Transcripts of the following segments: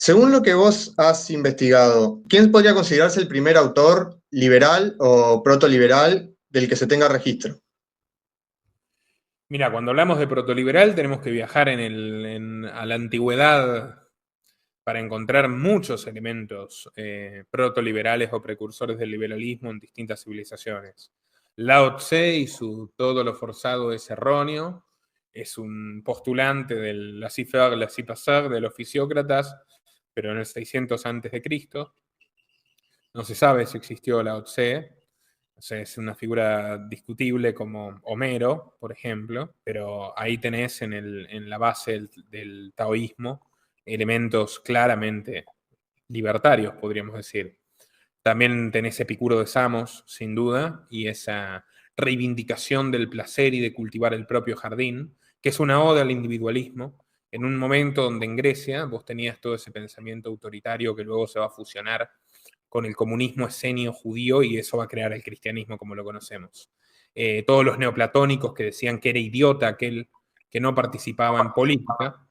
Según lo que vos has investigado, ¿quién podría considerarse el primer autor liberal o protoliberal del que se tenga registro? Mira, cuando hablamos de protoliberal tenemos que viajar a la antigüedad para encontrar muchos elementos protoliberales o precursores del liberalismo en distintas civilizaciones. Lao Tse y su todo lo forzado es erróneo, es un postulante del laissez-faire, laissez-passer de los fisiócratas, pero en el 600 a.C. No se sabe si existió Lao Tse. O sea, es una figura discutible como Homero, por ejemplo, pero ahí tenés en la base del taoísmo elementos claramente libertarios, podríamos decir. También tenés Epicuro de Samos, sin duda, y esa reivindicación del placer y de cultivar el propio jardín, que es una oda al individualismo, en un momento donde en Grecia vos tenías todo ese pensamiento autoritario que luego se va a fusionar con el comunismo esenio judío y eso va a crear el cristianismo como lo conocemos. Todos los neoplatónicos que decían que era idiota aquel que no participaba en política,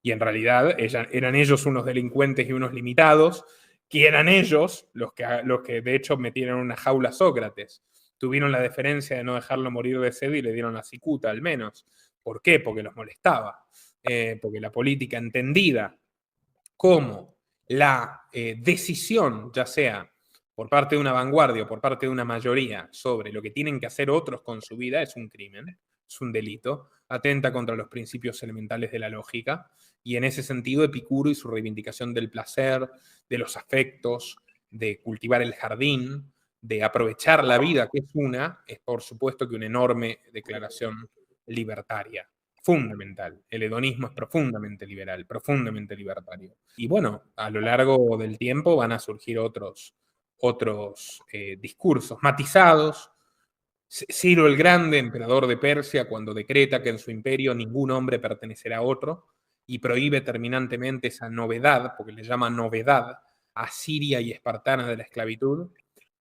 y en realidad eran ellos unos delincuentes y unos limitados, que eran ellos los que de hecho metieron en una jaula a Sócrates. Tuvieron la deferencia de no dejarlo morir de sed y le dieron la cicuta, al menos. ¿Por qué? Porque los molestaba. Porque la política entendida como la decisión, ya sea por parte de una vanguardia o por parte de una mayoría, sobre lo que tienen que hacer otros con su vida, es un crimen, es un delito, atenta contra los principios elementales de la lógica, y en ese sentido Epicuro y su reivindicación del placer, de los afectos, de cultivar el jardín, de aprovechar la vida, que es por supuesto que una enorme declaración libertaria. Fundamental. El hedonismo es profundamente liberal, profundamente libertario. Y bueno, a lo largo del tiempo van a surgir otros discursos matizados. Ciro el Grande, emperador de Persia, cuando decreta que en su imperio ningún hombre pertenecerá a otro y prohíbe terminantemente esa novedad, porque le llama novedad, asiria y espartana de la esclavitud,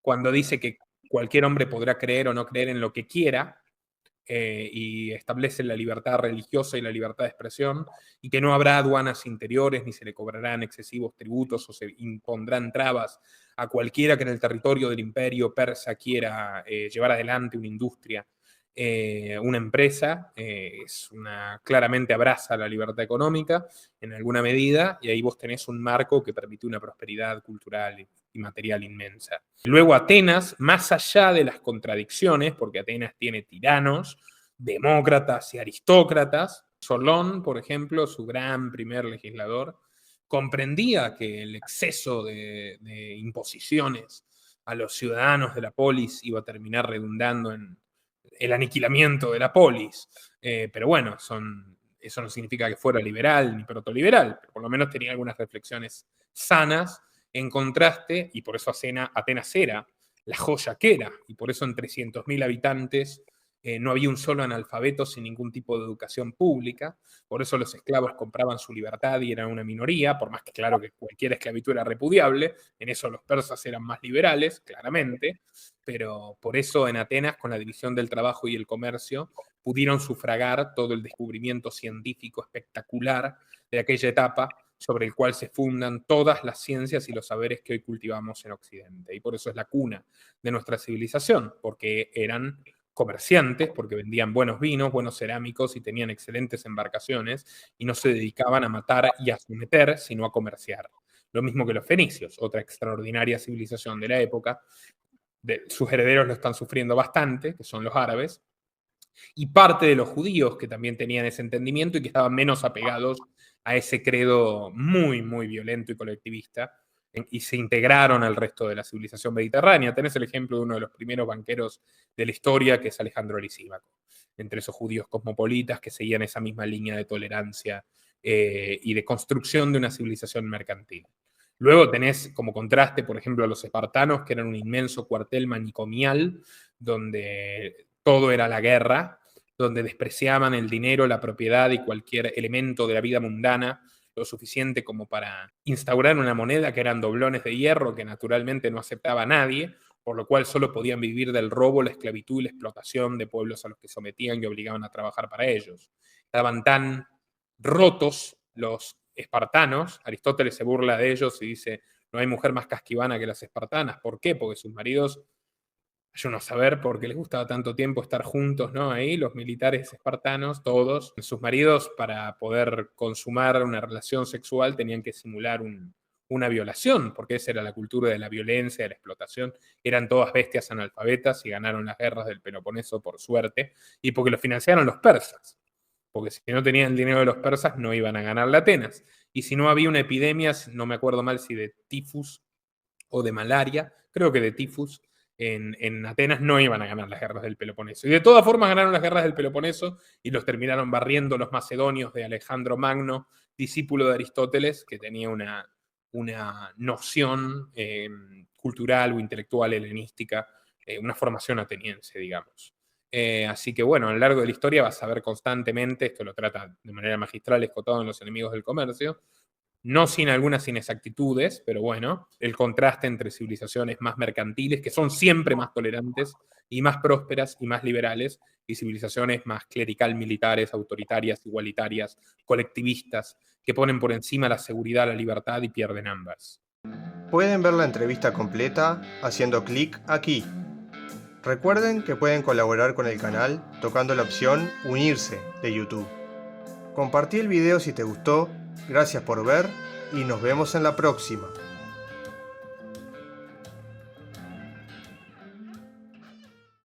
cuando dice que cualquier hombre podrá creer o no creer en lo que quiera, y establecen la libertad religiosa y la libertad de expresión, y que no habrá aduanas interiores, ni se le cobrarán excesivos tributos o se impondrán trabas a cualquiera que en el territorio del imperio persa quiera llevar adelante una industria, una empresa, claramente abraza la libertad económica en alguna medida, y ahí vos tenés un marco que permite una prosperidad cultural y material inmensa. Luego Atenas, más allá de las contradicciones, porque Atenas tiene tiranos, demócratas y aristócratas, Solón, por ejemplo, su gran primer legislador, comprendía que el exceso de imposiciones a los ciudadanos de la polis iba a terminar redundando en el aniquilamiento de la polis. Pero bueno, eso no significa que fuera liberal ni protoliberal, pero por lo menos tenía algunas reflexiones sanas en contraste, y por eso Atenas era la joya que era, y por eso en 300.000 habitantes no había un solo analfabeto sin ningún tipo de educación pública, por eso los esclavos compraban su libertad y eran una minoría, por más que claro que cualquier esclavitud era repudiable, en eso los persas eran más liberales, claramente, pero por eso en Atenas, con la división del trabajo y el comercio, pudieron sufragar todo el descubrimiento científico espectacular de aquella etapa, sobre el cual se fundan todas las ciencias y los saberes que hoy cultivamos en Occidente. Y por eso es la cuna de nuestra civilización, porque eran comerciantes, porque vendían buenos vinos, buenos cerámicos y tenían excelentes embarcaciones y no se dedicaban a matar y a someter, sino a comerciar. Lo mismo que los fenicios, otra extraordinaria civilización de la época. Sus herederos lo están sufriendo bastante, que son los árabes, y parte de los judíos que también tenían ese entendimiento y que estaban menos apegados a ese credo muy, muy violento y colectivista, y se integraron al resto de la civilización mediterránea. Tenés el ejemplo de uno de los primeros banqueros de la historia, que es Alejandro Lisímaco, entre esos judíos cosmopolitas que seguían esa misma línea de tolerancia y de construcción de una civilización mercantil. Luego tenés como contraste, por ejemplo, a los espartanos, que eran un inmenso cuartel manicomial, donde todo era la guerra, donde despreciaban el dinero, la propiedad y cualquier elemento de la vida mundana, lo suficiente como para instaurar una moneda que eran doblones de hierro que naturalmente no aceptaba a nadie, por lo cual solo podían vivir del robo, la esclavitud y la explotación de pueblos a los que sometían y obligaban a trabajar para ellos. Estaban tan rotos los espartanos. Aristóteles se burla de ellos y dice, no hay mujer más casquivana que las espartanas. ¿Por qué? Porque sus maridos, yo no saber por qué les gustaba tanto tiempo estar juntos, ¿no? Ahí los militares espartanos, todos, sus maridos para poder consumar una relación sexual tenían que simular una violación, porque esa era la cultura de la violencia, de la explotación. Eran todas bestias analfabetas y ganaron las guerras del Peloponeso por suerte, y porque lo financiaron los persas. Porque si no tenían el dinero de los persas no iban a ganar la Atenas. Y si no había una epidemia, no me acuerdo mal si de tifus o de malaria, creo que de tifus, en Atenas no iban a ganar las guerras del Peloponeso. Y de todas formas ganaron las guerras del Peloponeso y los terminaron barriendo los macedonios de Alejandro Magno, discípulo de Aristóteles, que tenía una noción cultural o intelectual helenística, una formación ateniense, digamos. Así que bueno, a lo largo de la historia vas a ver constantemente, esto lo trata de manera magistral Escotado en Los enemigos del comercio, no sin algunas inexactitudes, pero bueno, el contraste entre civilizaciones más mercantiles, que son siempre más tolerantes y más prósperas y más liberales, y civilizaciones más clerical militares, autoritarias, igualitarias, colectivistas, que ponen por encima la seguridad, la libertad y pierden ambas. Pueden ver la entrevista completa haciendo clic aquí. Recuerden que pueden colaborar con el canal tocando la opción Unirse de YouTube. Compartí el video si te gustó, gracias por ver y nos vemos en la próxima.